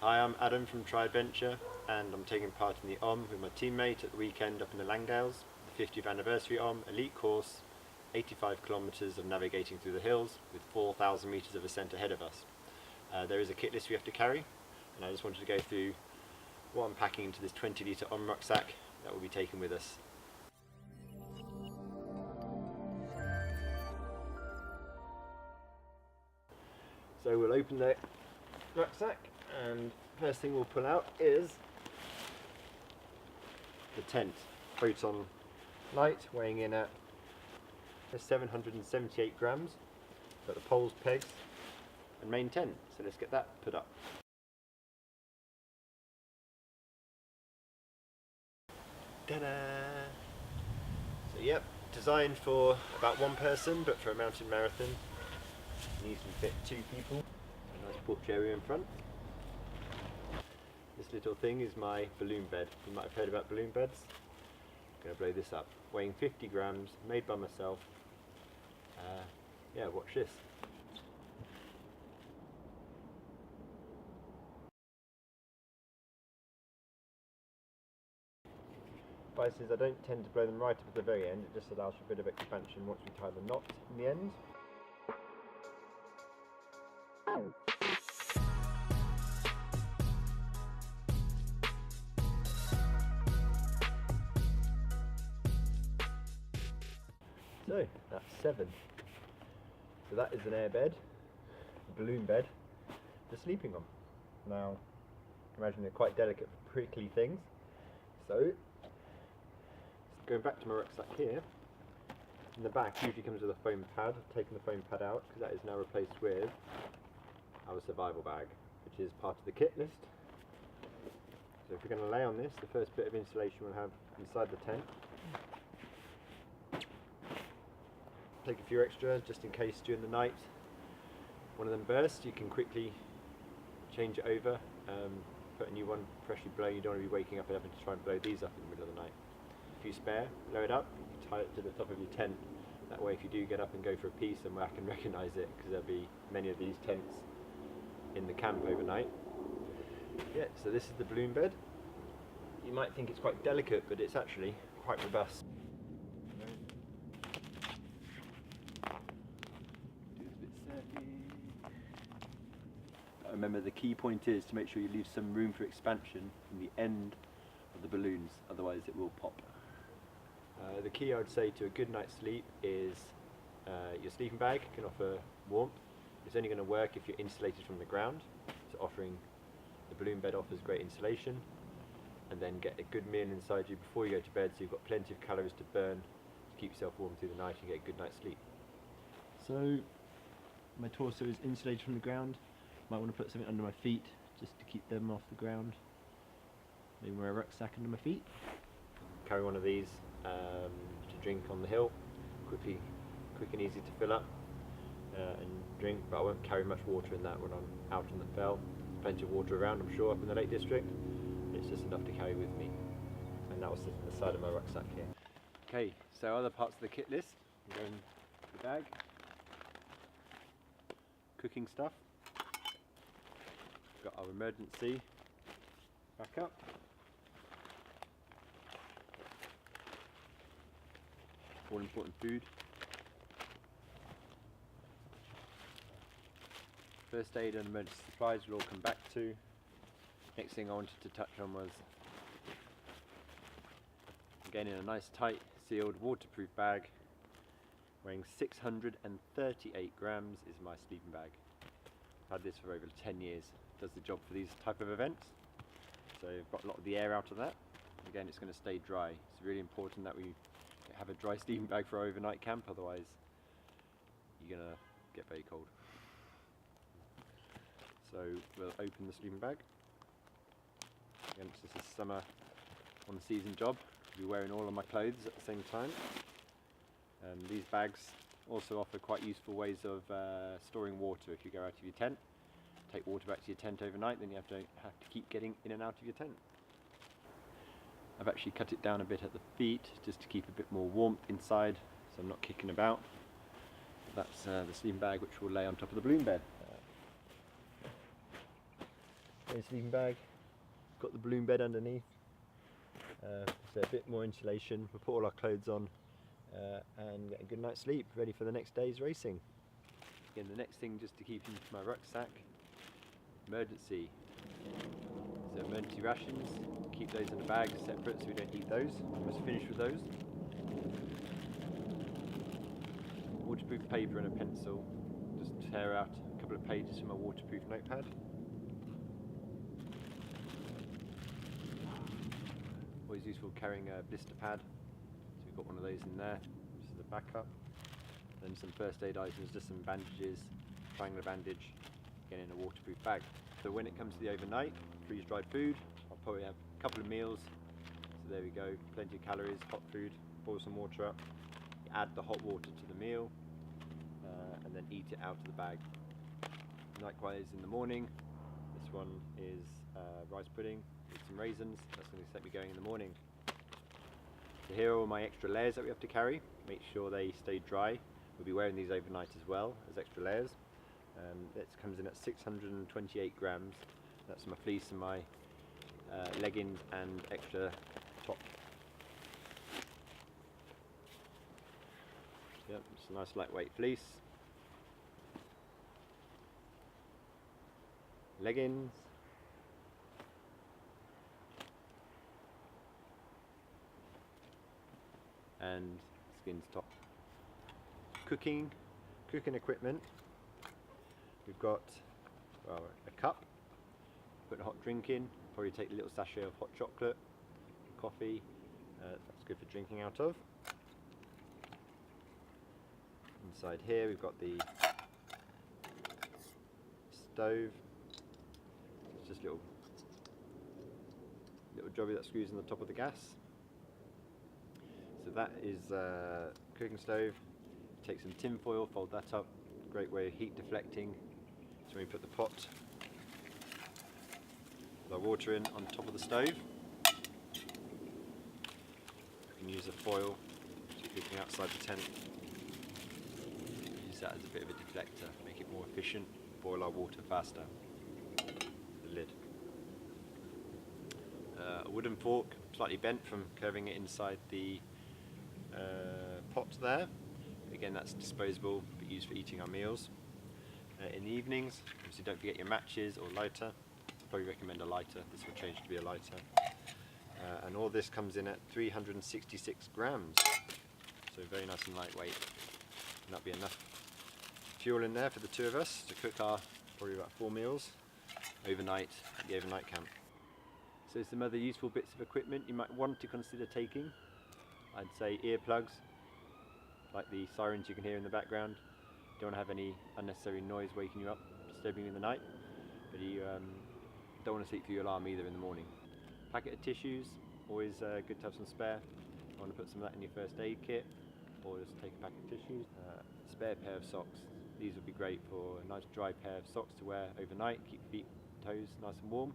Hi, I'm Adam from Tri-Adventure, and I'm taking part in the OMM with my teammate at the weekend up in the Langdales, the 50th anniversary OMM Elite course, 85 kilometres of navigating through the hills with 4,000 metres of ascent ahead of us. There is a kit list we have to carry, and I just wanted to go through what I'm packing into this 20 litre OMM rucksack that we'll be taking with us. So we'll open the rucksack, and first thing we'll pull out is the tent. Photon light, weighing in at 778 grams. Got the poles, pegs and main tent, so let's get that put up. Ta-da! So yep, designed for about one person, but for a mountain marathon you need to fit two people. A nice porch area in front. This little thing is my balloon bed. You might have heard about balloon beds. I'm going to blow this up. Weighing 50 grams, made by myself. Yeah, watch this. Advice is I don't tend to blow them right up at the very end, it just allows for a bit of expansion once we tie the knot in the end. So that's 7. So that is an air bed, a balloon bed, for sleeping on. Now, imagine they're quite delicate, prickly things. So, going back to my rucksack here, in the back usually comes with a foam pad. I've taken the foam pad out because that is now replaced with our survival bag, which is part of the kit list. So if we're going to lay on this, the first bit of insulation we'll have inside the tent. Take a few extra just in case during the night one of them bursts. You can quickly change it over, put a new one freshly blown. You don't want to be waking up and having to try and blow these up in the middle of the night. If you spare, load it up, you tie it to the top of your tent. That way if you do get up and go for a pee somewhere, I can recognise it, because there'll be many of these tents in the camp overnight. Yeah, so this is the balloon bed. You might think it's quite delicate, but it's actually quite robust. Remember, the key point is to make sure you leave some room for expansion from the end of the balloons, otherwise it will pop. The key I would say to a good night's sleep is your sleeping bag can offer warmth. It's only going to work if you're insulated from the ground, so offering the balloon bed offers great insulation. And then get a good meal inside you before you go to bed, so you've got plenty of calories to burn to keep yourself warm through the night and get a good night's sleep. So my torso is insulated from the ground. Might want to put something under my feet just to keep them off the ground. Maybe wear a rucksack under my feet. Carry one of these to drink on the hill. Quick and easy to fill up and drink, but I won't carry much water in that when I'm out on the fell. Plenty of water around, I'm sure, up in the Lake District. It's just enough to carry with me. And that will sit on the side of my rucksack here. Okay, so other parts of the kit list. I'm going to the bag. Cooking stuff. Got our emergency backup. All important food. First aid and emergency supplies we'll all come back to. Next thing I wanted to touch on was, again in a nice tight sealed waterproof bag, weighing 638 grams is my sleeping bag. I've had this for over 10 years. Does the job for these type of events. So I've got a lot of the air out of that. Again, it's going to stay dry. It's really important that we have a dry sleeping bag for our overnight camp, otherwise you're going to get very cold. So we'll open the sleeping bag. Again, this is summer on season job. I'll be wearing all of my clothes at the same time. These bags also offer quite useful ways of storing water. If you go out of your tent, take water back to your tent overnight, then you have to keep getting in and out of your tent. I've actually cut it down a bit at the feet just to keep a bit more warmth inside, so I'm not kicking about. That's the sleeping bag which will lay on top of the balloon bed. a sleeping bag, got the balloon bed underneath, so a bit more insulation. We'll put all our clothes on and get a good night's sleep, ready for the next day's racing. Again, the next thing just to keep in my rucksack, emergency. So emergency rations, keep those in a bag separate so we don't eat those. Almost finished with those. Waterproof paper and a pencil. Just tear out a couple of pages from my waterproof notepad. Always useful carrying a blister pad. So we've got one of those in there, just as a backup. Then some first aid items, just some bandages, triangular bandage, again in a waterproof bag. So when it comes to the overnight, freeze-dried food, I'll probably have a couple of meals. So there we go, plenty of calories, hot food, boil some water up, add the hot water to the meal, and then eat it out of the bag. Likewise in the morning, this one is rice pudding with some raisins. That's going to set me going in the morning. So here are all my extra layers that we have to carry. Make sure they stay dry. We'll be wearing these overnight as well as extra layers. This comes in at 628 grams. That's my fleece and my leggings and extra top. Yep, it's a nice lightweight fleece. Leggings. And skins top. Cooking equipment. We've got a cup, put a hot drink in, probably take a little sachet of hot chocolate, coffee, that's good for drinking out of. Inside here we've got the stove. It's just a little jobby that screws in the top of the gas. So that is a cooking stove. Take some tin foil, fold that up. Great way of heat deflecting. So we put the pot with our water in on top of the stove. You can use a foil if you're cooking outside the tent. Use that as a bit of a deflector, make it more efficient, boil our water faster. The lid. A wooden fork, slightly bent from curving it inside the pot there. Again, that's disposable but used for eating our meals. In the evenings, obviously don't forget your matches or lighter. I'd probably recommend a lighter. This will change to be a lighter. And all this comes in at 366 grams. So very nice and lightweight. And that'll be enough fuel in there for the two of us to cook our probably about 4 meals overnight at the overnight camp. So some other useful bits of equipment you might want to consider taking. I'd say earplugs, like the sirens you can hear in the background. You don't want to have any unnecessary noise waking you up, disturbing you in the night, but you don't want to sleep through your alarm either in the morning. Packet of tissues, always good to have some spare. You want to put some of that in your first aid kit, or just take a packet of tissues. Spare pair of socks. These would be great for a nice dry pair of socks to wear overnight, keep your feet, toes nice and warm.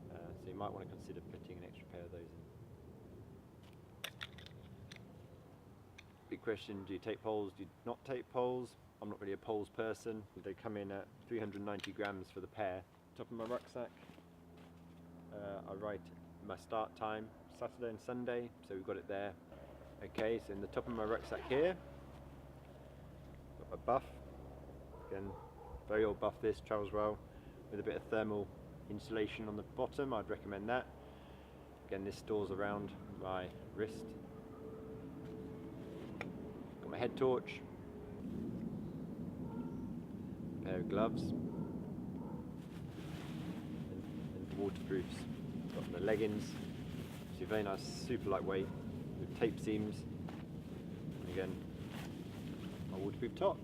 So you might want to consider putting an extra pair of those in. Big question, do you take poles, do you not take poles? I'm not really a poles person. They come in at 390 grams for the pair. Top of my rucksack, I write my start time, Saturday and Sunday, so we've got it there. Okay, so in the top of my rucksack here, got my buff. Again, very old buff this, travels well, with a bit of thermal insulation on the bottom. I'd recommend that. Again, this stores around my wrist. Got my head torch, a pair of gloves, and waterproofs. Got my leggings, which are very nice, super lightweight, with tape seams. And again, my waterproof top.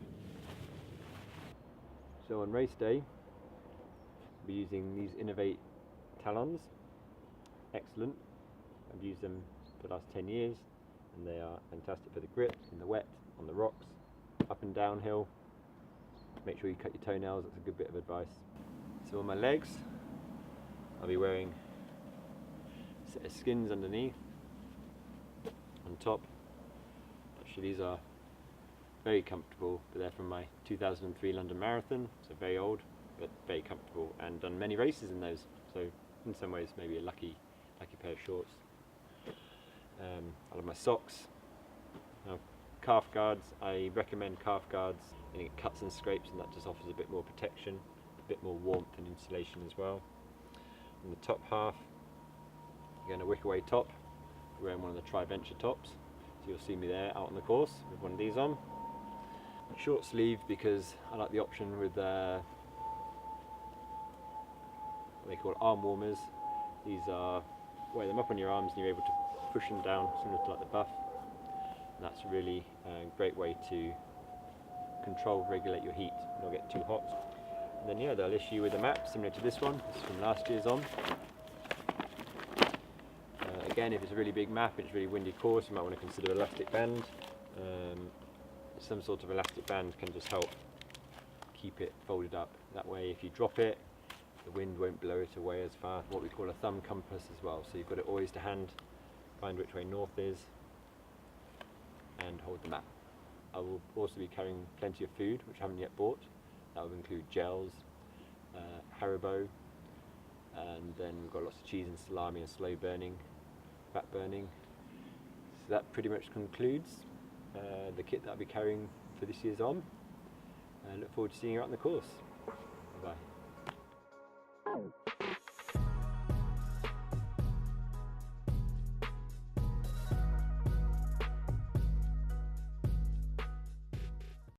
So on race day, I'll be using these Innovate talons. Excellent. I've used them for the last 10 years and they are fantastic for the grip in the wet, on the rocks, up and downhill. Make sure you cut your toenails, that's a good bit of advice. So on my legs, I'll be wearing a set of skins underneath. On top, actually these are very comfortable, but they're from my 2003 London Marathon, so very old, but very comfortable, and done many races in those. so in some ways maybe a lucky pair of shorts. I love my socks. Now, calf guards, I recommend calf guards. And it cuts and scrapes, and that just offers a bit more protection, a bit more warmth and insulation as well. On the top half, again a wick away top, wearing one of the tri-venture tops, so you'll see me there out on the course with one of these on. Short sleeve because I like the option with what they call arm warmers. These are, wear them up on your arms and you're able to push them down similar to like the buff, and that's a really great way to regulate your heat, not get too hot. And then yeah, they'll issue you with a map similar to this one. This is from last year's on. Again, if it's a really big map, it's a really windy course, you might want to consider elastic band. Some sort of elastic band can just help keep it folded up. That way if you drop it, the wind won't blow it away as far. What we call a thumb compass as well, so you've got it always to hand, find which way north is, and hold the map. I will also be carrying plenty of food, which I haven't yet bought. That will include gels, Haribo, and then we've got lots of cheese and salami and slow burning, fat burning. So that pretty much concludes the kit that I'll be carrying for this year's OMM. I look forward to seeing you out on the course. Bye-bye.